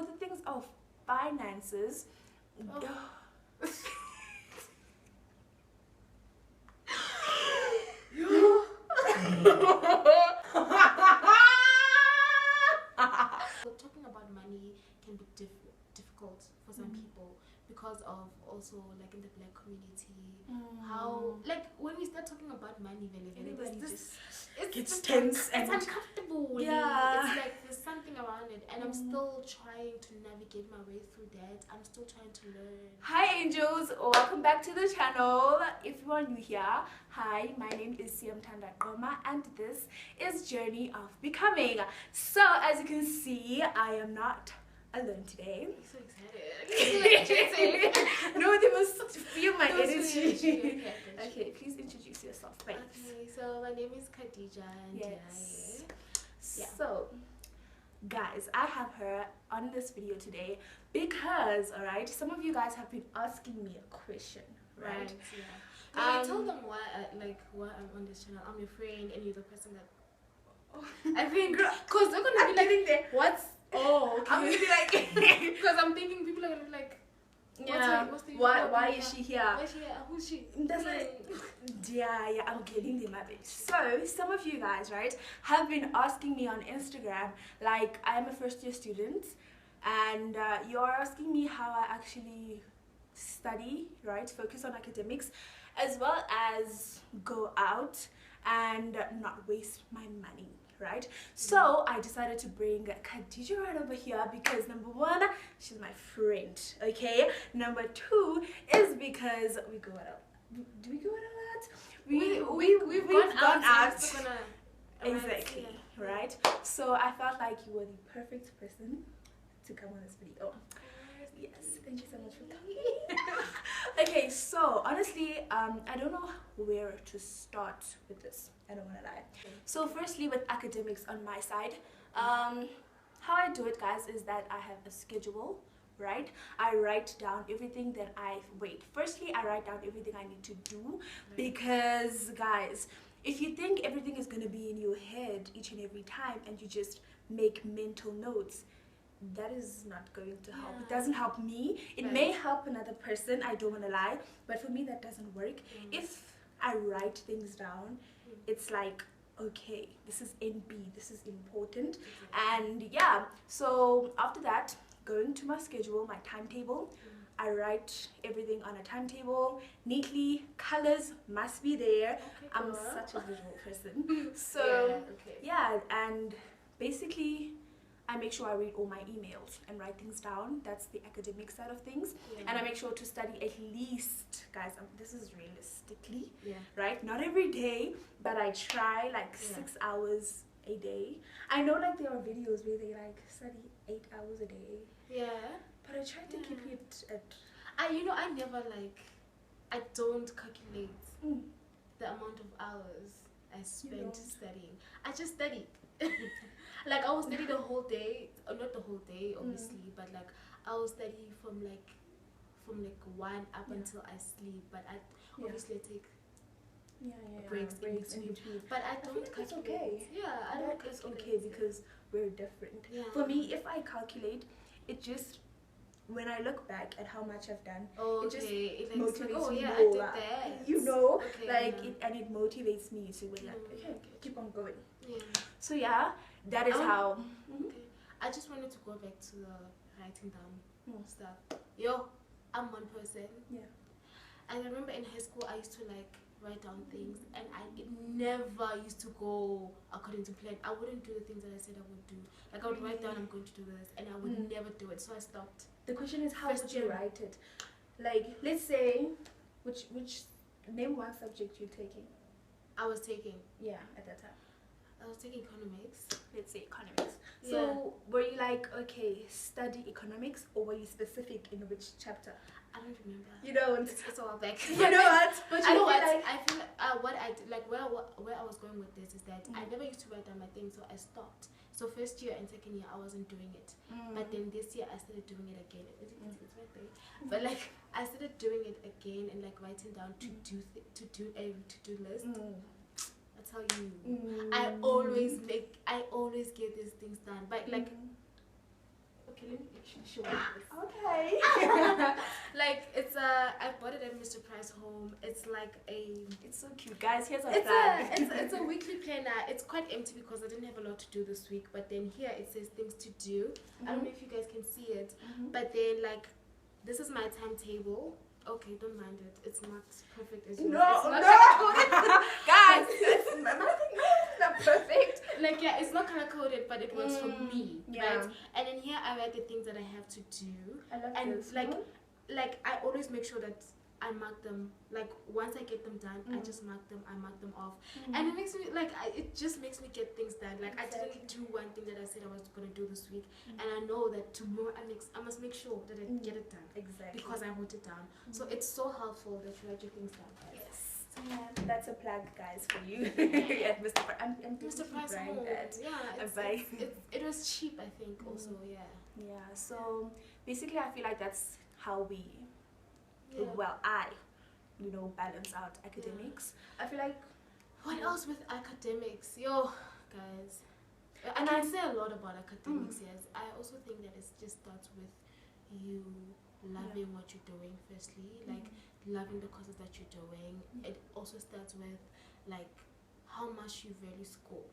the things of finances. Oh. Talking about money can be difficult for some people because of also like in the black community, how like when we start talking about money, Everybody it gets tense and it's uncomfortable. Yeah, it's like there's something around it, and I'm still trying to navigate my way through that. I'm still trying to learn. Hi angels, welcome back to the channel. If you are new here, hi, my name is Siyamthanda Qoma and this is Journey of Becoming. So as you can see, I am not alone today. I'm so excited. No, they must feel my energy. Okay, Okay, please introduce yourself, thanks. Okay, so my name is Khadija.N Yes. Yeah. So guys, I have her on this video today because, alright, some of you guys have been asking me a question, right? Yeah. I told them why I'm on this channel. I'm your friend and you're the person that I think, because they're gonna be like, there. what's Oh, okay. I'm gonna be like, because I'm thinking people are gonna be like, why is she here? Why is she here? Who's she? Yeah, I'm getting them a bit. So some of you guys, right, have been asking me on Instagram, like, I am a first year student and you're asking me how I actually study, right, focus on academics, as well as go out and not waste my money, right? So I decided to bring Khadija right over here because number one, she's my friend, okay? Number two is because we go out. Do we go out a lot? We've gone out. Exactly, right? So I felt like you were the perfect person to come on this video. Yes, thank you so much for coming. Okay, so honestly, I don't know where to start with this. I don't want to lie. So firstly, with academics on my side, how I do it, guys, is that I have a schedule, right? I write down everything that firstly I write down everything I need to do, because guys, if you think everything is going to be in your head each and every time and you just make mental notes, that is not going to help. It doesn't help me. It may help another person, I don't want to lie, but for me that doesn't work. If I write things down, it's like, okay, this is NB, this is important. And yeah, so after that, going to my schedule, my timetable, I write everything on a timetable neatly. Colors must be there. I'm such a visual person. So yeah, and basically I make sure I read all my emails and write things down. That's the academic side of things. And I make sure to study at least, guys, this is realistically, right? Not every day, but I try like 6 hours a day. I know like there are videos where they like study 8 hours a day. Yeah. But I try to keep it at... I don't calculate the amount of hours I spent studying. I just study. Like I will study the whole day, not the whole day obviously, but like I will study from 1 up until I sleep, but I obviously take breaks in between. But I don't calculate. That's okay. Yeah, I don't calculate. It's okay because we're different. For me, if I calculate, it just, when I look back at how much I've done, it just motivates me more. I did that. You know, and it motivates me to be like, okay, keep on going. So yeah, that is how. I just wanted to go back to the writing down stuff. Yo, I'm one person. And I remember in high school I used to like write down things, and I never used to go according to plan. I wouldn't do the things that I said I would do. Like I would write down I'm going to do this, and I would never do it. So I stopped. The question is, how would you write it? Like, let's say, which name one subject you're taking. I was taking. At that time. I was taking economics. Let's say economics. So were you like, okay, study economics, or were you specific in which chapter? I don't remember. You don't. It's all back. You know what? But you know what? I feel like what I did, like where I was going with this is that I never used to write down my things, so I stopped. So first year and second year I wasn't doing it, but then this year I started doing it again. It's right there. But like I started doing it again and like writing down to do a to-do list. I tell you, I always get these things done, but like Okay, let me actually show you this. Okay. Like it's I bought it at Mr. Price Home. It's like It's so cute, guys. Here's a it's plan. it's a weekly planner. It's quite empty because I didn't have a lot to do this week. But then here it says things to do. I don't know if you guys can see it. But then like this is my timetable. Okay, don't mind it. It's not perfect as yours. No, guys, it's not perfect. Like yeah, it's not color coded, but it works for me, yeah. right? And then here I write the things that I have to do. I love And this. like I always make sure that I mark them. Like once I get them done, I just mark them. I mark them off, and it makes me like it just makes me get things done. Like I didn't do one thing that I said I was gonna do this week, and I know that tomorrow I must make sure that I get it done. Exactly. Because I wrote it down. So it's so helpful that you write your things down, guys. Yes. Yeah, that's a plug, guys, for you. At Mr. Price. I'm Mr. Price Home. Yeah, it was cheap, I think. Also, yeah. Yeah. So basically, I feel like that's how we. Yeah. Well, I, balance out academics. I feel like. What else with academics? Yo, guys. And I say a lot about academics, yes. I also think that it just starts with you loving what you're doing, firstly. Like, loving the courses that you're doing. It also starts with, like, how much you value school.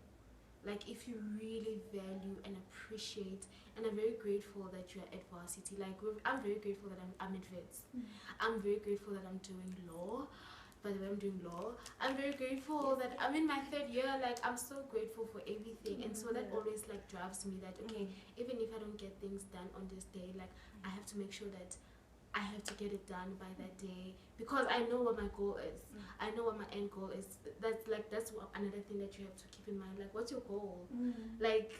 Like, if you really value and appreciate, and I'm very grateful that you're at varsity. Like, I'm very grateful that I'm at Vets. I'm very grateful that I'm doing law. By the way, I'm doing law. I'm very grateful that I'm in my 3rd year. Like, I'm so grateful for everything. And so that always, like, drives me that, okay, even if I don't get things done on this day, like, I have to make sure that I have to get it done by that day because I know what my goal is. I know what my end goal is. That's another thing that you have to keep in mind. Like, what's your goal? Like,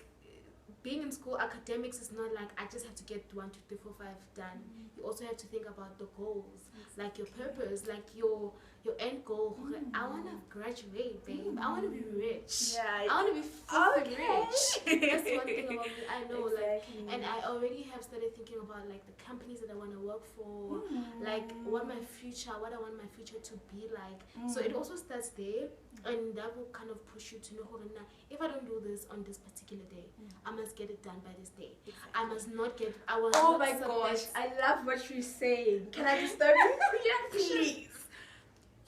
being in school, academics is not like I just have to get 1, 2, 3, 4, 5 done. You also have to think about the goals, like your purpose, like your end goal. I want to graduate, babe. I want to be rich. Yeah. I want to be filthy rich. That's one thing about me. I know, exactly. and I already have started thinking about like the companies that I want to work for, like what I want my future to be like. So it also starts there, and that will kind of push you to know, hold on, now, if I don't do this on this particular day, I must get it done by this day. I must not get. Oh my gosh, I love what you're saying. Can I disturb you? Yeah, please.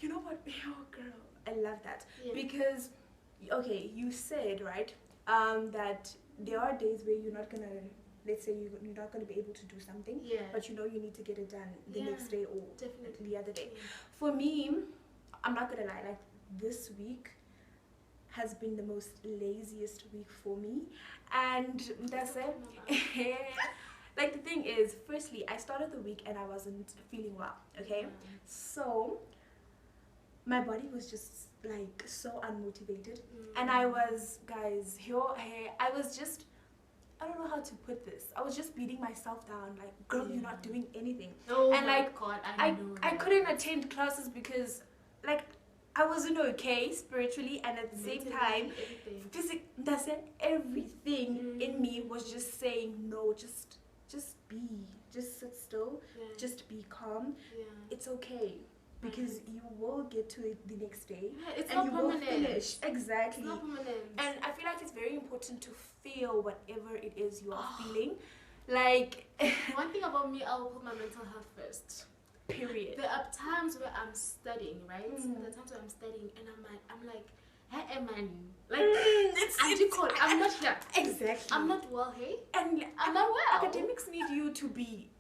You know what? Oh, girl, I love that because, okay, you said right that there are days where you're not gonna. Let's say you're not going to be able to do something, but you need to get it done the next day or the other day. For me, I'm not going to lie, like this week has been the most laziest week for me, and that's it. Like the thing is, firstly, I started the week and I wasn't feeling well, okay? So my body was just like so unmotivated, and I was, guys, I was just, I don't know how to put this. I was just beating myself down, like, girl, you're not doing anything. Oh and my like, God, I couldn't attend classes because, like, I wasn't okay spiritually, and at the same time, that's it. Everything in me was just saying no. Just sit still. Just be calm. It's okay. Because you will get to it the next day, it's and not you permanent. will finish. Exactly. It's not permanent. And I feel like it's very important to feel whatever it is you are feeling. Like, one thing about me, I will put my mental health first. Period. There are times where I'm studying, right? There are times where I'm studying, and I'm like, hey, man, like, I'm not here. Exactly. I'm not well, hey? And I'm not well. Academics need you to be.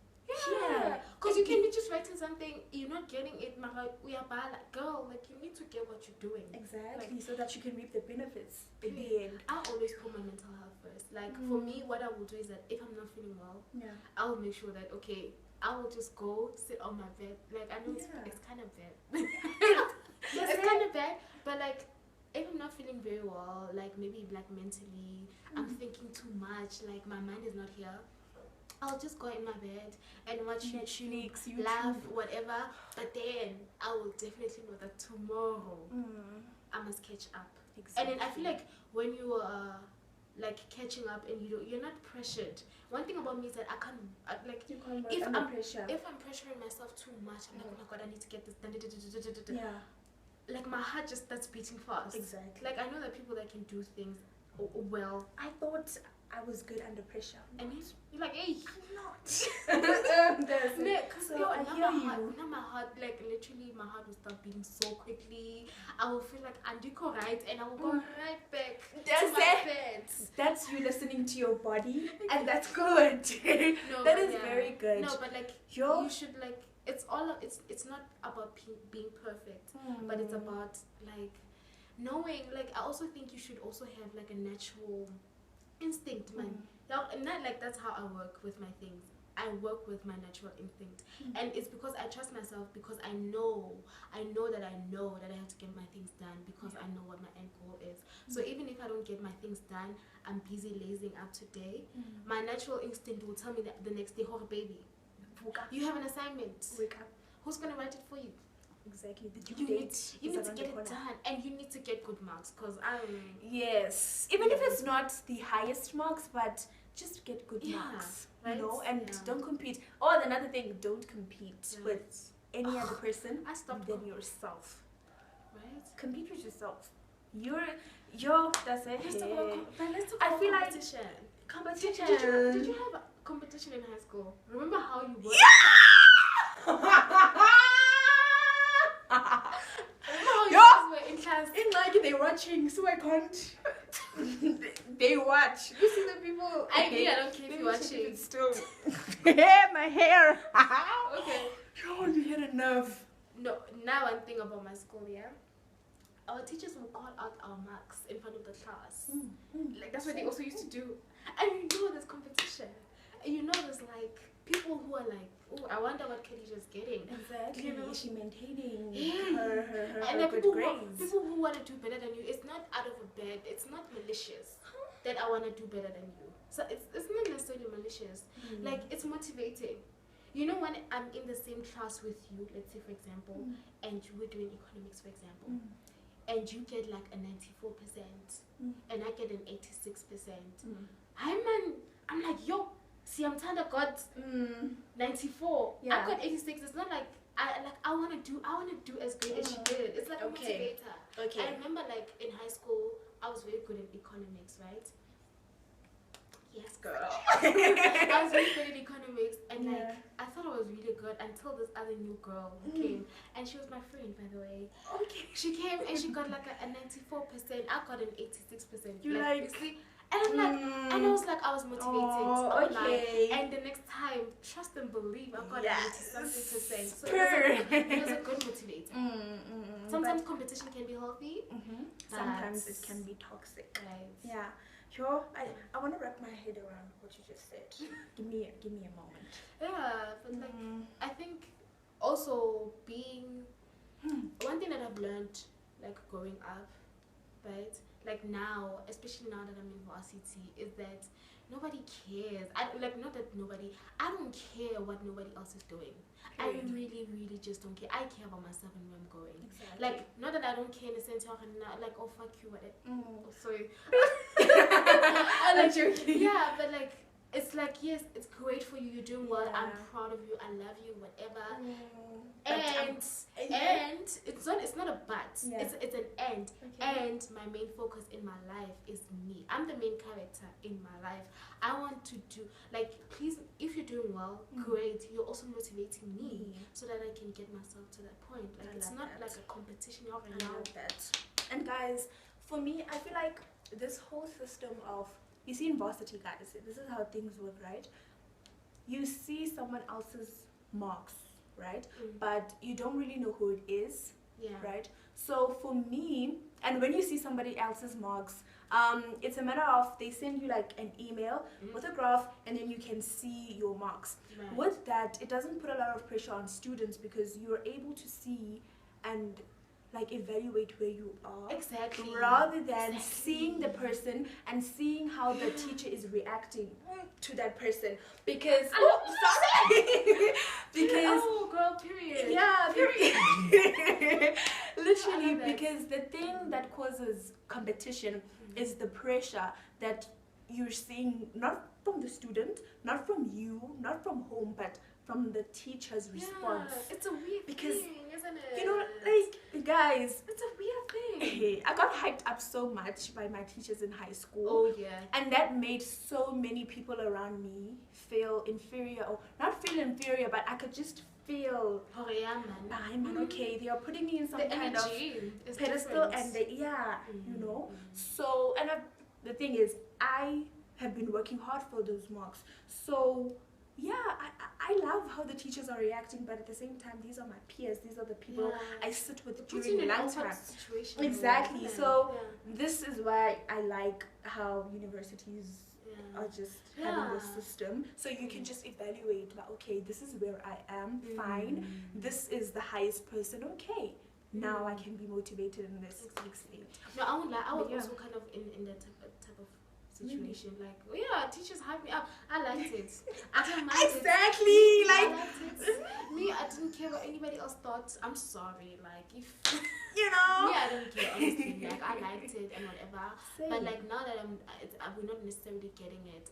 Because you can be just writing something, you're not getting it, we are bad, like, girl, like, you need to get what you're doing. Exactly, like, so that you can reap the benefits in the end. I always put my mental health first. Like, for me, what I will do is that if I'm not feeling well, I will make sure that, okay, I will just go sit on my bed. Like, I know it's kind of bad. It's kind of bad, but like, if I'm not feeling very well, like maybe like mentally, I'm thinking too much, like my mind is not here, I'll just go in my bed and watch Netflix, laugh, whatever. But then I will definitely know that tomorrow I must catch up. Exactly. And then I feel like when you are like catching up and you're not pressured. One thing about me is that I can't if I'm pressuring myself too much, I'm like, oh my God, I need to get this done. Like my heart just starts beating fast. Exactly. Like I know that people that can do things well. I thought I was good under pressure. And you're like, hey, I'm not. So I hear you. Now my heart, like literally, my heart will start beating so quickly. I will feel like Andiko right, and I will go right back to my bed. That's you listening to your body, and that's good. No, that is very good. No, but like you should like. It's not about being perfect, but it's about like knowing. Like I also think you should also have like a natural instinct, man. Not like that's how I work with my things. I work with my natural instinct, and it's because I trust myself, because I know that I have to get my things done, because I know what my end goal is. So even if I don't get my things done, I'm busy lazing up today. My natural instinct will tell me that the next day, oh baby, you have an assignment. Wake up. Who's gonna write it for you? Exactly. You need to get it done, and you need to get good marks, because yes, even if it's not the highest marks, but just get good marks, right? You know, and don't compete. Oh, and another thing, don't compete with any other person than yourself. Right? Compete with yourself. You're that's it. Let's talk about I feel competition. Like competition. Did you have a competition in high school? Remember how you were? You guys were in class. In like they're watching, so I can't. They watch. You see the people. I don't care if you're watching. Still. My hair. Okay. Oh, you had enough. No, now one thing about my school, our teachers will call out our marks in front of the class. Like that's what they also used to do. And you know there's competition. And you know there's like people who are like, oh, I wonder what Khadija is getting. Exactly. You know? Is she maintaining her and good people grades? People who want to do better than you, it's not out of a bed. It's not malicious that I want to do better than you. So it's not necessarily malicious. Like it's motivating. You know, when I'm in the same class with you, let's say for example, and we're doing economics for example, and you get like a 94%, and I get an 86%. I'm like, yo, Siyamthanda got 94. I got 86. It's not like I want to do as great as she did. It's like a motivator. Okay. I remember like in high school, I was very good at economics, right? Yes, girl. I was really good at economics, and like I thought I was really good until this other new girl came, and she was my friend, by the way. Okay. She came and she got like a 94%. I got an 86%. You like and I'm like, and I was like, I was motivated. And the next time, trust and believe, I got 90-something%. So it was a good motivator. Sometimes competition can be healthy. Sometimes it can be toxic. Right. Yeah. Sure. I want to wrap my head around what you just said. Give me a moment. Yeah, but like I think also being one thing that I've learned like growing up, right? Like now, especially now that I'm in varsity, is that nobody cares. I don't care what nobody else is doing. I really, really just don't care. I care about myself and where I'm going. Exactly. Like, not that I don't care in the sense of like, oh fuck you, whatever. Oh, sorry. I'm joking. Yeah, but like, it's like, yes, it's great for you. You're doing well. I'm proud of you. I love you. Whatever. And it's not a but. It's an end. And my main focus in my life is me. I'm the main character in my life. I want to do like, please, if you're doing well, great. You're also motivating me so that I can get myself to that point. Like it's not like a competition. I love that. And guys, for me, I feel like this whole system of, you see in varsity, guys, this is how things work, right? You see someone else's marks, right? But you don't really know who it is, right? So for me, and when you see somebody else's marks, it's a matter of they send you like an email with a graph, and then you can see your marks. With that, it doesn't put a lot of pressure on students because you're able to see and like evaluate where you are, rather than seeing the person and seeing how the teacher is reacting to that person. Because because girl, period. Yeah, period. Literally, because the thing that causes competition is the pressure that you're seeing, not from the student, not from you, not from home, but from the teacher's response. It's a weird thing, isn't it? You know, like, guys, it's a weird thing. I got hyped up so much by my teachers in high school. Oh yeah. And that made so many people around me feel inferior, or not feel inferior, but I could just feel, okay, they are putting me in some kind of pedestal, and you know. So, and the thing is, I have been working hard for those marks. So yeah, I love how the teachers are reacting, but at the same time, these are my peers. These are the people I sit with during lunchtime. Exactly. So this is why I like how universities are just having this system. So you can just evaluate, like, okay, this is where I am, fine. This is the highest person, okay. Now I can be motivated in this state. No, I won't lie. I was also kind of in that type of situation. Like, teachers hype me up. I liked it. I didn't mind it. Like, I liked it. Me, I didn't care what anybody else thought. I'm sorry. Like, if you know, I don't care, honestly. Like, I liked it and whatever. But like, now that we're not necessarily getting it.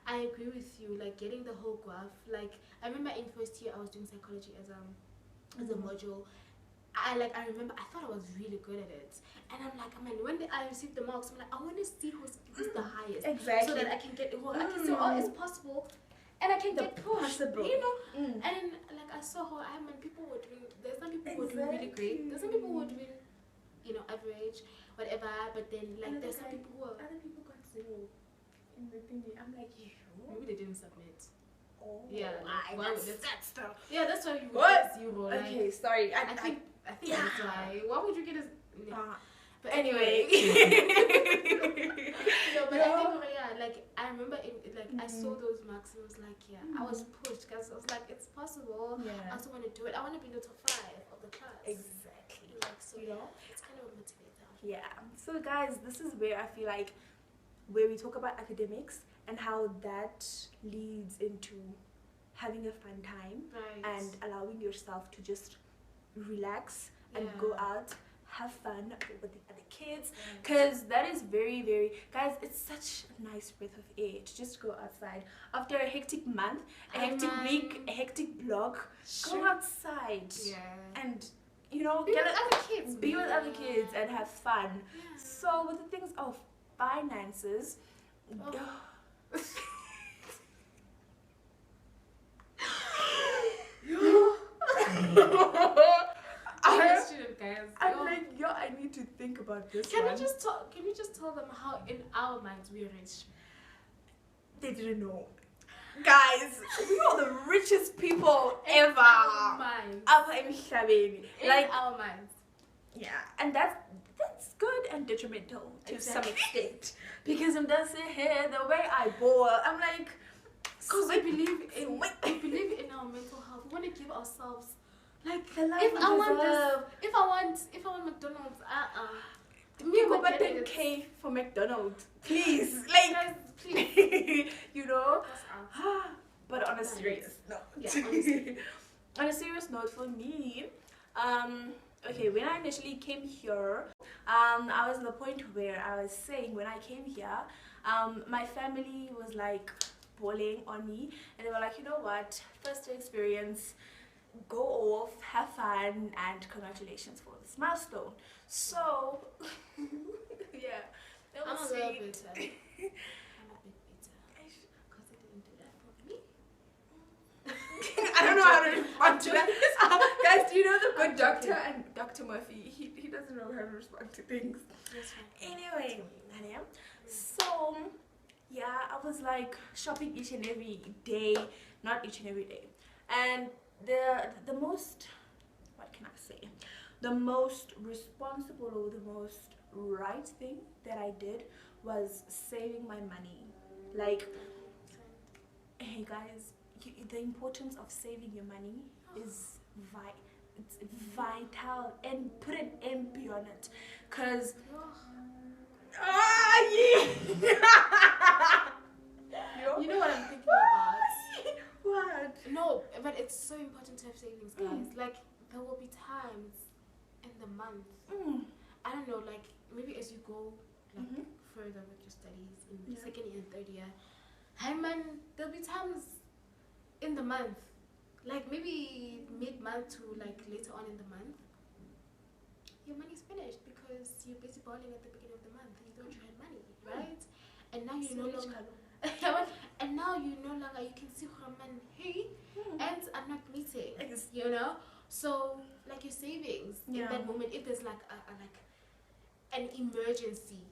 I agree with you. Like, getting the whole graph. Like, I remember in first year I was doing psychology as a module. I remember I thought I was really good at it, and I'm like, when I received the marks, I'm like, I want to see who's the highest, exactly, so that I can get I can say, oh, it's possible, and I can get pushed, you know. And then, like, I saw how people were doing. There's some people who were doing really great. There's some people who were doing, average, whatever. But then, like, there's some people who other people got zero in the thingy. I'm like, maybe they didn't submit. Oh, yeah, that's stuff. Yeah, that's why you got zero. Okay, sorry. I think that's why. Why would you get a? But anyway. But I think like I remember I saw those marks and I was like, I was pushed because I was like, it's possible. I also want to do it. I want to be in the top 5 of the class. Exactly. Like, so it's kind of a motivator. Yeah. So guys, this is where I feel like where we talk about academics and how that leads into having a fun time and allowing yourself to just relax and go out, have fun with the other kids, because that is very, very, guys, it's such a nice breath of air to just go outside after a hectic month, a hectic week, a hectic block. Go outside and be with other kids and have fun. So with the things of finances, I'm like, I need to think about this. Can we just tell them how in our minds we're rich? They didn't know. Guys, we are the richest people ever. In our minds. In our minds. Yeah, and that's good and detrimental to some extent. Because I'm just here, the way I bore, I'm like, because we believe in our mental health. We want to give ourselves, like, the life if I want McDonald's, me go back 10K for McDonald's, please, like, guys, please, But on a serious note, on a serious note, for me, okay, when I initially came here, I was at the point where I was saying, when I came here, my family was like balling on me, and they were like, you know what, first experience, go off, have fun, and congratulations for this milestone. So that was sweet. I'm a little bit bitter because they didn't do that for me. I don't know how to respond to that. Guys, do you know the good doctor and Dr. Murphy? He doesn't know how to respond to things. Anyway, so I was like shopping each and every day, not each and every day, and the most, what can I say, the most responsible or the most right thing that I did was saving my money. Like, hey guys, the importance of saving your money is vital, and put an MP on it, because you know what I'm thinking about? What? No, but it's so important to have savings, guys. Like, there will be times in the month, I don't know, like, maybe as you go further with your studies in second year and third year, hey man, there'll be times in the month, like maybe mid-month to like later on in the month, your money's finished because you're busy balling at the beginning of the month. You thought you had money, right? And now you no longer. And now you no longer. You can see how man, hey, and I'm not meeting. You know. So like your savings in that moment, if there's like like an emergency,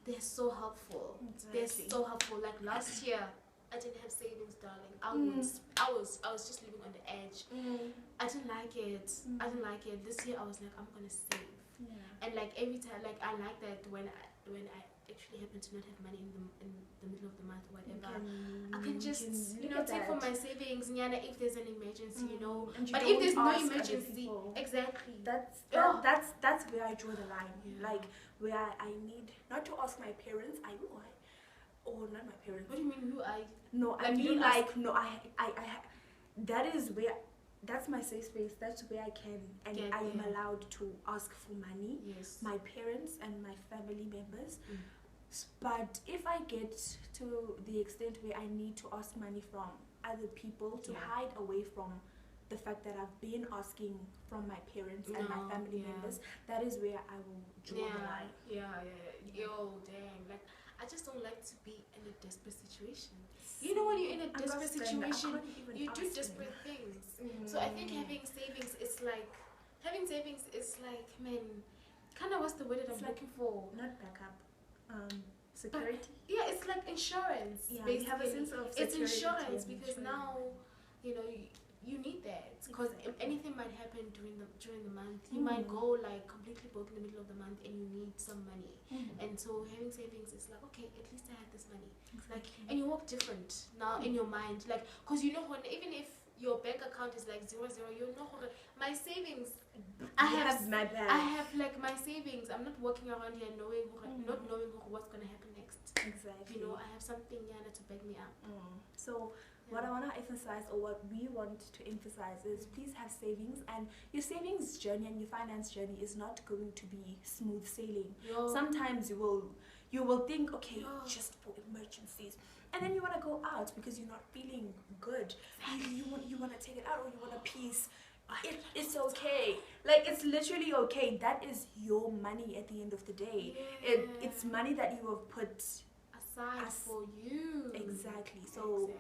they're so helpful. They're so helpful. Like last year, I didn't have savings, darling. I was just living on the edge. I didn't like it. I didn't like it. This year I was like, I'm gonna save. And like every time, like I like that when I actually happen to not have money in the middle of the month or whatever, I can just take from my savings, if there's an emergency, But if there's no emergency, exactly. That's where I draw the line. Like where I need not to ask my parents. Or not my parents. What do you mean who I? No, like, I mean like no. I that is where. That's my safe space. That's where I can and I am allowed to ask for money. Yes. My parents and my family members. But if I get to the extent where I need to ask money from other people to hide away from the fact that I've been asking from my parents and my family members, that is where I will draw the line. Yo, damn. Like, I just don't like to be in a desperate situation. You know, when you're in a desperate situation, you do desperate things. So I think having savings is like, man, kind of what's the word that I'm looking for? Not backup. Security. But, it's like insurance. Yeah, you have a sense of security. It's insurance because now, you need that because if anything might happen during the month, you might go like completely broke in the middle of the month and you need some money. And so having savings is like, okay, at least I have this money. Like, and you walk different now in your mind, like, because when even if your bank account is like 0, my savings, I have like my savings. I'm not walking around here not knowing what's gonna happen next. Exactly. I have something to back me up. So what I want to emphasize, or what we want to emphasize, is please have savings, and your savings journey and your finance journey is not going to be smooth sailing. Sometimes you will think, okay, just for emergencies, and then you want to go out because you're not feeling good. You want to take it out, or you want a piece. It's okay. Like, it's literally okay. That is your money at the end of the day. It's money that you have put aside for you. Exactly. So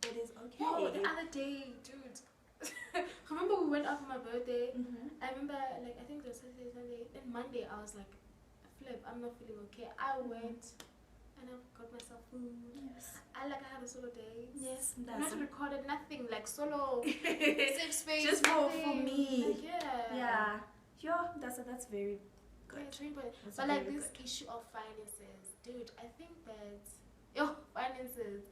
it is okay. The other day, dude, remember we went out for my birthday? I remember, like, I think it was Saturday, Sunday, then Monday I was like, flip, I'm not feeling okay. I went and I got myself food. Yes. I had a solo day. Yes. Not recorded, nothing, like solo safe space. Just for me. Like, that's very good. But like this issue of finances, dude, I think that finances,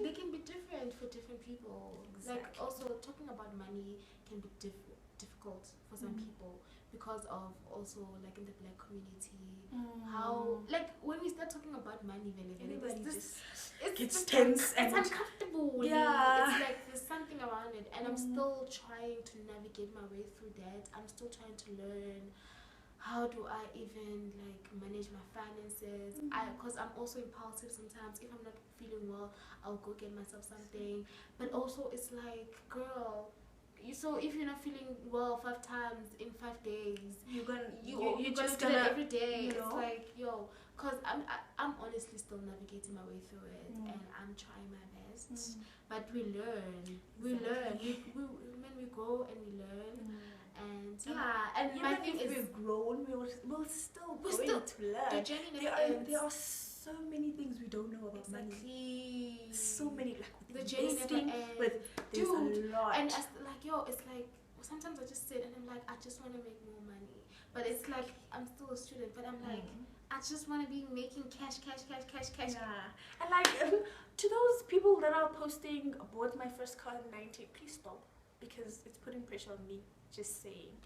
they can be different for different people. Exactly. Like, also talking about money can be difficult for some people because of also like in the black community, how like when we start talking about money, it's tense and it's uncomfortable. It's like there's something around it, and I'm still trying to navigate my way through that. I'm still trying to learn. How do I even like manage my finances? Because I'm also impulsive sometimes. If I'm not feeling well, I'll go get myself something. But also it's like, girl, so if you're not feeling well 5 times in 5 days, you're gonna do it every day. It's like, because I'm honestly still navigating my way through it, and I'm trying my best. But we learn. We grow and we learn. And and my thing is, we've grown, we're still going to learn. The journey there are so many things we don't know about money. So many, like with the journey never ends. There's a lot. And it's like sometimes I just sit and I'm like, I just want to make more money, but it's like I'm still a student, but I'm like, I just want to be making cash. And like to those people that are posting, bought my first car in 90, please stop, because it's putting pressure on me. Just saying.